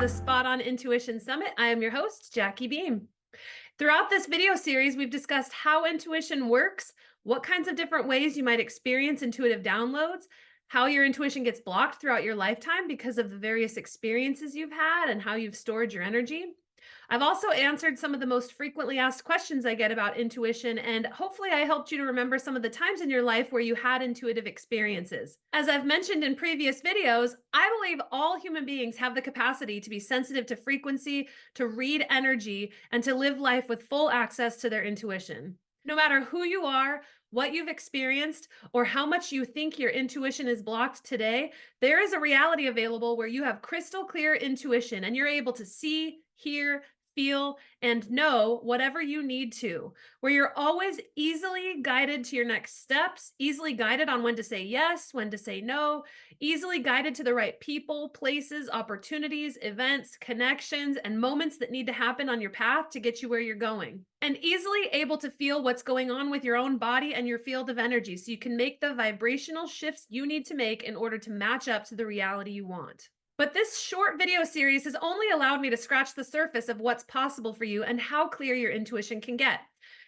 Spot on Intuition Summit. I am your host, Jackie Beam. Throughout this video series, we've discussed how intuition works, what kinds of different ways you might experience intuitive downloads, how your intuition gets blocked throughout your lifetime because of the various experiences you've had, and how you've stored your energy. I've also answered some of the most frequently asked questions I get about intuition, and hopefully I helped you to remember some of the times in your life where you had intuitive experiences. As I've mentioned in previous videos, I believe all human beings have the capacity to be sensitive to frequency, to read energy, and to live life with full access to their intuition. No matter who you are, what you've experienced, or how much you think your intuition is blocked today, there is a reality available where you have crystal clear intuition and you're able to see, hear, feel, and know whatever you need to, where you're always easily guided to your next steps, easily guided on when to say yes, when to say no, easily guided to the right people, places, opportunities, events, connections, and moments that need to happen on your path to get you where you're going, and easily able to feel what's going on with your own body and your field of energy so you can make the vibrational shifts you need to make in order to match up to the reality you want. But this short video series has only allowed me to scratch the surface of what's possible for you and how clear your intuition can get.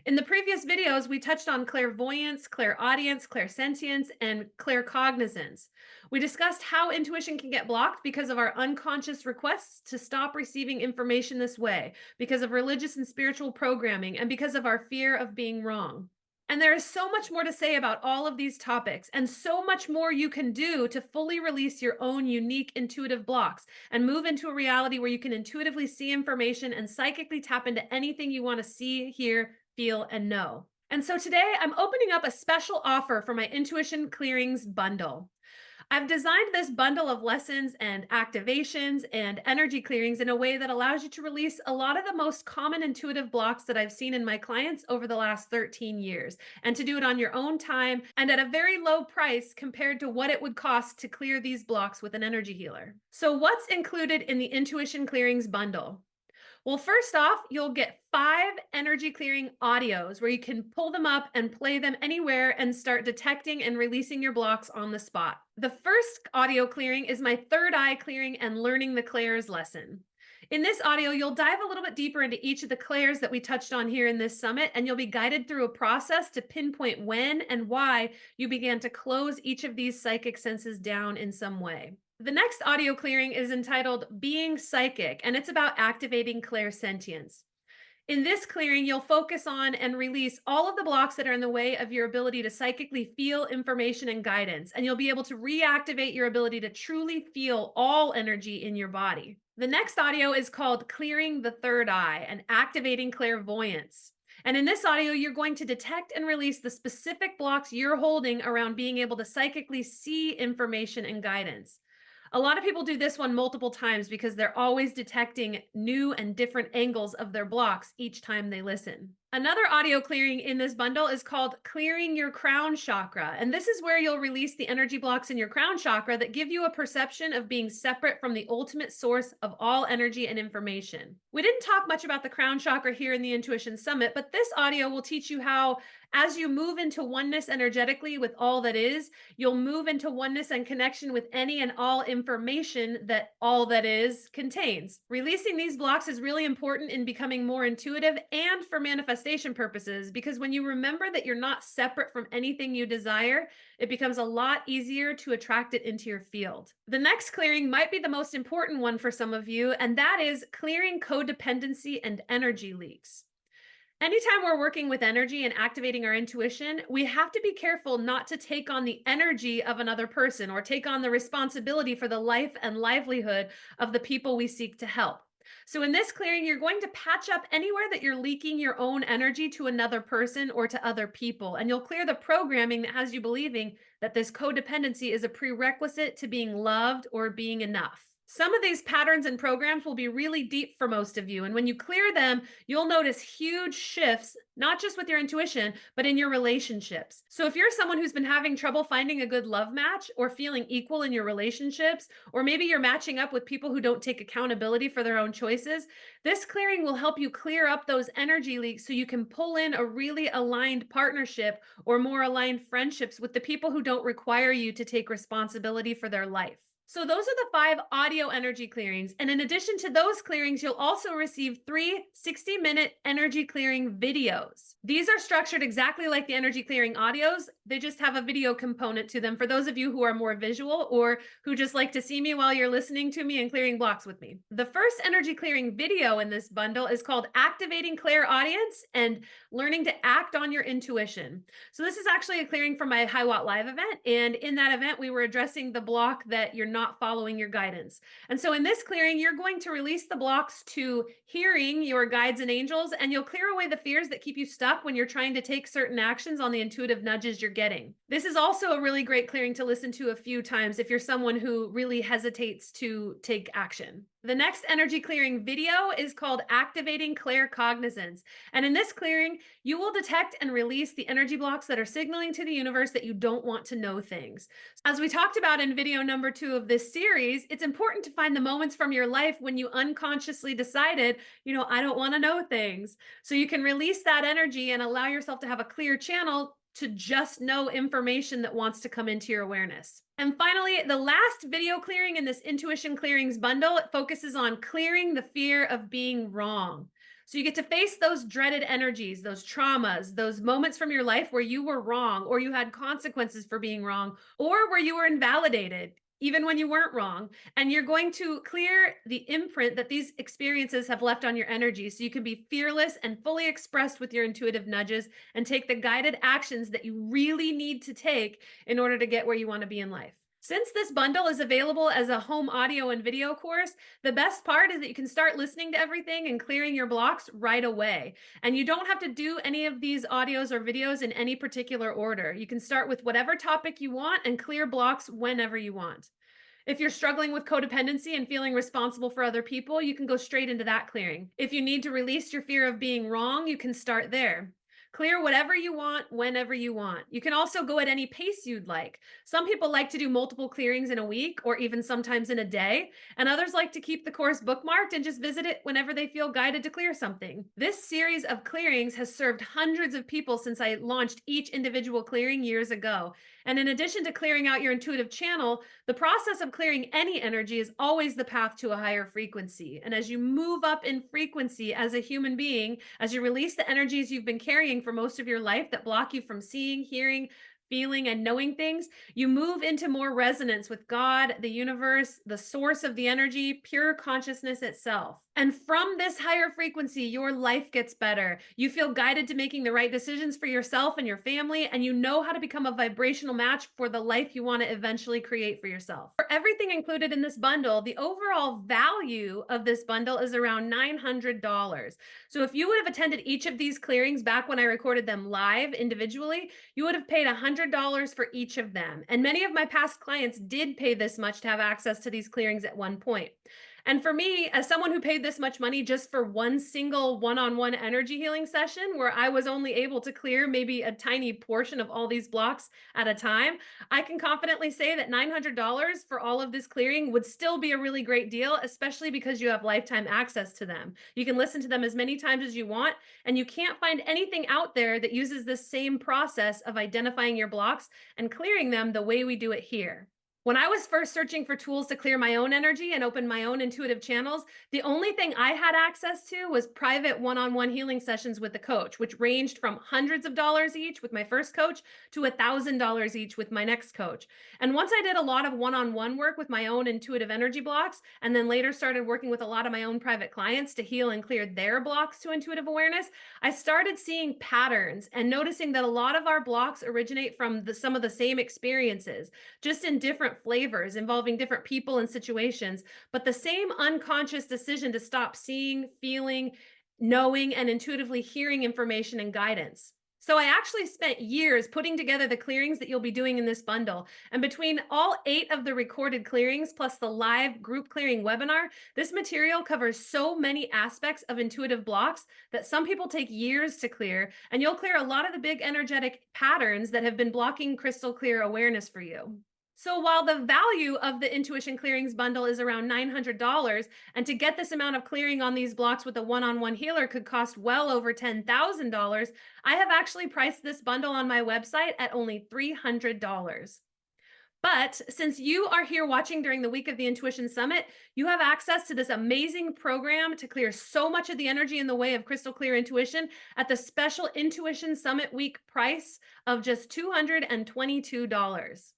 In the previous videos, we touched on clairvoyance, clairaudience, clairsentience, and claircognizance. We discussed how intuition can get blocked because of our unconscious requests to stop receiving information this way, because of religious and spiritual programming, and because of our fear of being wrong. And there is so much more to say about all of these topics, and so much more you can do to fully release your own unique intuitive blocks and move into a reality where you can intuitively see information and psychically tap into anything you want to see, hear, feel, and know. And so today I'm opening up a special offer for my Intuition Clearings bundle. I've designed this bundle of lessons and activations and energy clearings in a way that allows you to release a lot of the most common intuitive blocks that I've seen in my clients over the last 13 years, and to do it on your own time and at a very low price compared to what it would cost to clear these blocks with an energy healer. So what's included in the Intuition Clearings bundle? Well, first off, you'll get 5 energy clearing audios where you can pull them up and play them anywhere and start detecting and releasing your blocks on the spot. The first audio clearing is my third eye clearing and learning the clairs lesson. In this audio, you'll dive a little bit deeper into each of the clairs that we touched on here in this summit, and you'll be guided through a process to pinpoint when and why you began to close each of these psychic senses down in some way. The next audio clearing is entitled Being Psychic, and it's about activating clairsentience. In this clearing, you'll focus on and release all of the blocks that are in the way of your ability to psychically feel information and guidance, and you'll be able to reactivate your ability to truly feel all energy in your body. The next audio is called Clearing the Third Eye and Activating Clairvoyance. And in this audio, you're going to detect and release the specific blocks you're holding around being able to psychically see information and guidance. A lot of people do this one multiple times because they're always detecting new and different angles of their blocks each time they listen. Another audio clearing in this bundle is called Clearing Your Crown Chakra. And this is where you'll release the energy blocks in your crown chakra that give you a perception of being separate from the ultimate source of all energy and information. We didn't talk much about the crown chakra here in the Intuition Summit, but this audio will teach you how, as you move into oneness energetically with all that is, you'll move into oneness and connection with any and all information that all that is contains. Releasing these blocks is really important in becoming more intuitive and for manifestation purposes, because when you remember that you're not separate from anything you desire, it becomes a lot easier to attract it into your field. The next clearing might be the most important one for some of you, and that is clearing codependency and energy leaks. Anytime we're working with energy and activating our intuition, we have to be careful not to take on the energy of another person or take on the responsibility for the life and livelihood of the people we seek to help. So in this clearing, you're going to patch up anywhere that you're leaking your own energy to another person or to other people, and you'll clear the programming that has you believing that this codependency is a prerequisite to being loved or being enough. Some of these patterns and programs will be really deep for most of you. And when you clear them, you'll notice huge shifts, not just with your intuition, but in your relationships. So if you're someone who's been having trouble finding a good love match or feeling equal in your relationships, or maybe you're matching up with people who don't take accountability for their own choices, this clearing will help you clear up those energy leaks so you can pull in a really aligned partnership or more aligned friendships with the people who don't require you to take responsibility for their life. So those are the 5 audio energy clearings. And in addition to those clearings, you'll also receive 3 60-minute energy clearing videos. These are structured exactly like the energy clearing audios. They just have a video component to them for those of you who are more visual or who just like to see me while you're listening to me and clearing blocks with me. The first energy clearing video in this bundle is called Activating Clairaudience and Learning to Act on Your Intuition. So this is actually a clearing from my High Watt Live event. And in that event, we were addressing the block that you're not following your guidance. And so in this clearing, you're going to release the blocks to hearing your guides and angels, and you'll clear away the fears that keep you stuck when you're trying to take certain actions on the intuitive nudges you're getting. This is also a really great clearing to listen to a few times if you're someone who really hesitates to take action. The next energy clearing video is called Activating Claircognizance. And in this clearing, you will detect and release the energy blocks that are signaling to the universe that you don't want to know things. As we talked about in video number 2 of this series, it's important to find the moments from your life when you unconsciously decided, I don't want to know things. So you can release that energy and allow yourself to have a clear channel to just know information that wants to come into your awareness. And finally, the last video clearing in this intuition clearings bundle, it focuses on clearing the fear of being wrong. So you get to face those dreaded energies, those traumas, those moments from your life where you were wrong or you had consequences for being wrong or where you were invalidated even when you weren't wrong. And you're going to clear the imprint that these experiences have left on your energy so you can be fearless and fully expressed with your intuitive nudges and take the guided actions that you really need to take in order to get where you want to be in life. Since this bundle is available as a home audio and video course, the best part is that you can start listening to everything and clearing your blocks right away. And you don't have to do any of these audios or videos in any particular order. You can start with whatever topic you want and clear blocks whenever you want. If you're struggling with codependency and feeling responsible for other people, you can go straight into that clearing. If you need to release your fear of being wrong, you can start there. Clear whatever you want, whenever you want. You can also go at any pace you'd like. Some people like to do multiple clearings in a week or even sometimes in a day, and others like to keep the course bookmarked and just visit it whenever they feel guided to clear something. This series of clearings has served hundreds of people since I launched each individual clearing years ago. And in addition to clearing out your intuitive channel, the process of clearing any energy is always the path to a higher frequency. And as you move up in frequency as a human being, as you release the energies you've been carrying for most of your life that block you from seeing, hearing, feeling, and knowing things, you move into more resonance with God, the universe, the source of the energy, pure consciousness itself. And from this higher frequency, your life gets better. You feel guided to making the right decisions for yourself and your family, and you know how to become a vibrational match for the life you want to eventually create for yourself. For everything included in this bundle, the overall value of this bundle is around $900. So if you would have attended each of these clearings back when I recorded them live individually, you would have paid $100 for each of them. And many of my past clients did pay this much to have access to these clearings at one point. And for me, as someone who paid this much money just for one single one-on-one energy healing session where I was only able to clear maybe a tiny portion of all these blocks at a time, I can confidently say that $900 for all of this clearing would still be a really great deal, especially because you have lifetime access to them. You can listen to them as many times as you want, and you can't find anything out there that uses this same process of identifying your blocks and clearing them the way we do it here. When I was first searching for tools to clear my own energy and open my own intuitive channels, the only thing I had access to was private one-on-one healing sessions with a coach, which ranged from hundreds of dollars each with my first coach to $1,000 each with my next coach. And once I did a lot of one-on-one work with my own intuitive energy blocks, and then later started working with a lot of my own private clients to heal and clear their blocks to intuitive awareness, I started seeing patterns and noticing that a lot of our blocks originate from some of the same experiences, just in different flavors involving different people and situations, but the same unconscious decision to stop seeing, feeling, knowing, and intuitively hearing information and guidance. So I actually spent years putting together the clearings that you'll be doing in this bundle. And between all 8 of the recorded clearings plus the live group clearing webinar, this material covers so many aspects of intuitive blocks that some people take years to clear, and you'll clear a lot of the big energetic patterns that have been blocking crystal clear awareness for you. So while the value of the Intuition Clearings bundle is around $900, and to get this amount of clearing on these blocks with a one-on-one healer could cost well over $10,000, I have actually priced this bundle on my website at only $300. But since you are here watching during the week of the Intuition Summit, you have access to this amazing program to clear so much of the energy in the way of crystal clear intuition at the special Intuition Summit Week price of just $222.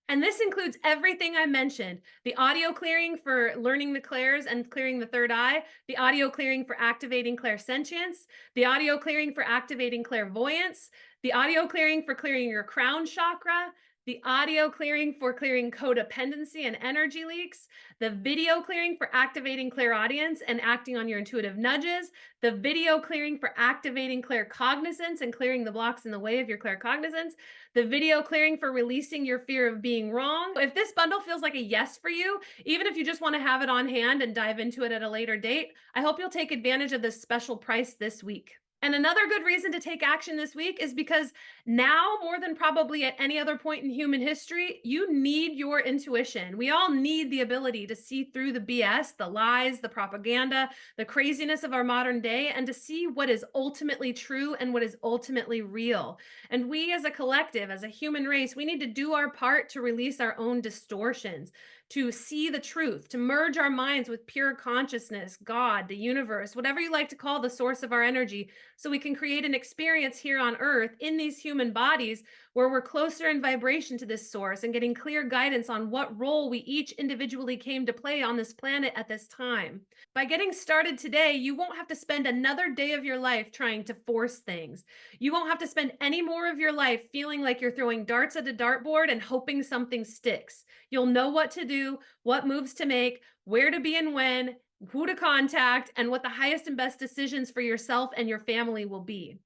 And this includes everything I mentioned: the audio clearing for learning the clairs and clearing the third eye, the audio clearing for activating clairsentience, the audio clearing for activating clairvoyance, the audio clearing for clearing your crown chakra, the audio clearing for clearing codependency and energy leaks, the video clearing for activating clairaudience and acting on your intuitive nudges, the video clearing for activating claircognizance and clearing the blocks in the way of your claircognizance, the video clearing for releasing your fear of being wrong. If this bundle feels like a yes for you, even if you just want to have it on hand and dive into it at a later date, I hope you'll take advantage of this special price this week. And another good reason to take action this week is because now, more than probably at any other point in human history, you need your intuition. We all need the ability to see through the BS, the lies, the propaganda, the craziness of our modern day, and to see what is ultimately true and what is ultimately real. And we as a collective, as a human race, we need to do our part to release our own distortions, to see the truth, to merge our minds with pure consciousness, God, the universe, whatever you like to call the source of our energy, so we can create an experience here on earth in these human bodies where we're closer in vibration to this source and getting clear guidance on what role we each individually came to play on this planet at this time. By getting started today, you won't have to spend another day of your life trying to force things. You won't have to spend any more of your life feeling like you're throwing darts at a dartboard and hoping something sticks. You'll know what to do, what moves to make, where to be and when, who to contact, and what the highest and best decisions for yourself and your family will be.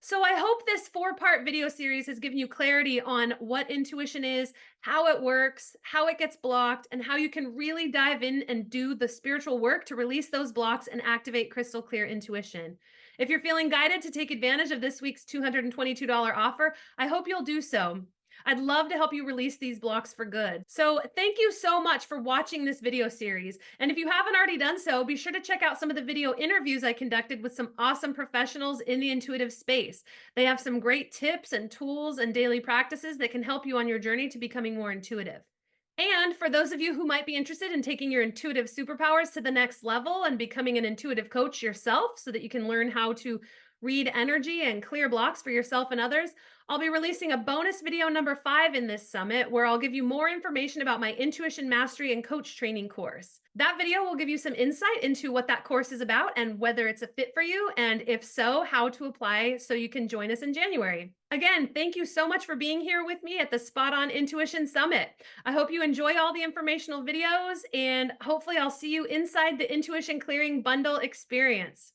So I hope this 4-part video series has given you clarity on what intuition is, how it works, how it gets blocked, and how you can really dive in and do the spiritual work to release those blocks and activate crystal clear intuition. If you're feeling guided to take advantage of this week's $222 offer, I hope you'll do so. I'd love to help you release these blocks for good. So thank you so much for watching this video series. And if you haven't already done so, be sure to check out some of the video interviews I conducted with some awesome professionals in the intuitive space. They have some great tips and tools and daily practices that can help you on your journey to becoming more intuitive. And for those of you who might be interested in taking your intuitive superpowers to the next level and becoming an intuitive coach yourself so that you can learn how to read energy and clear blocks for yourself and others, I'll be releasing a bonus video number 5 in this summit where I'll give you more information about my intuition mastery and coach training course. That video will give you some insight into what that course is about and whether it's a fit for you, and if so, how to apply so you can join us in January. Again, thank you so much for being here with me at the Spot On Intuition Summit. I hope you enjoy all the informational videos, and hopefully I'll see you inside the Intuition Clearing Bundle experience.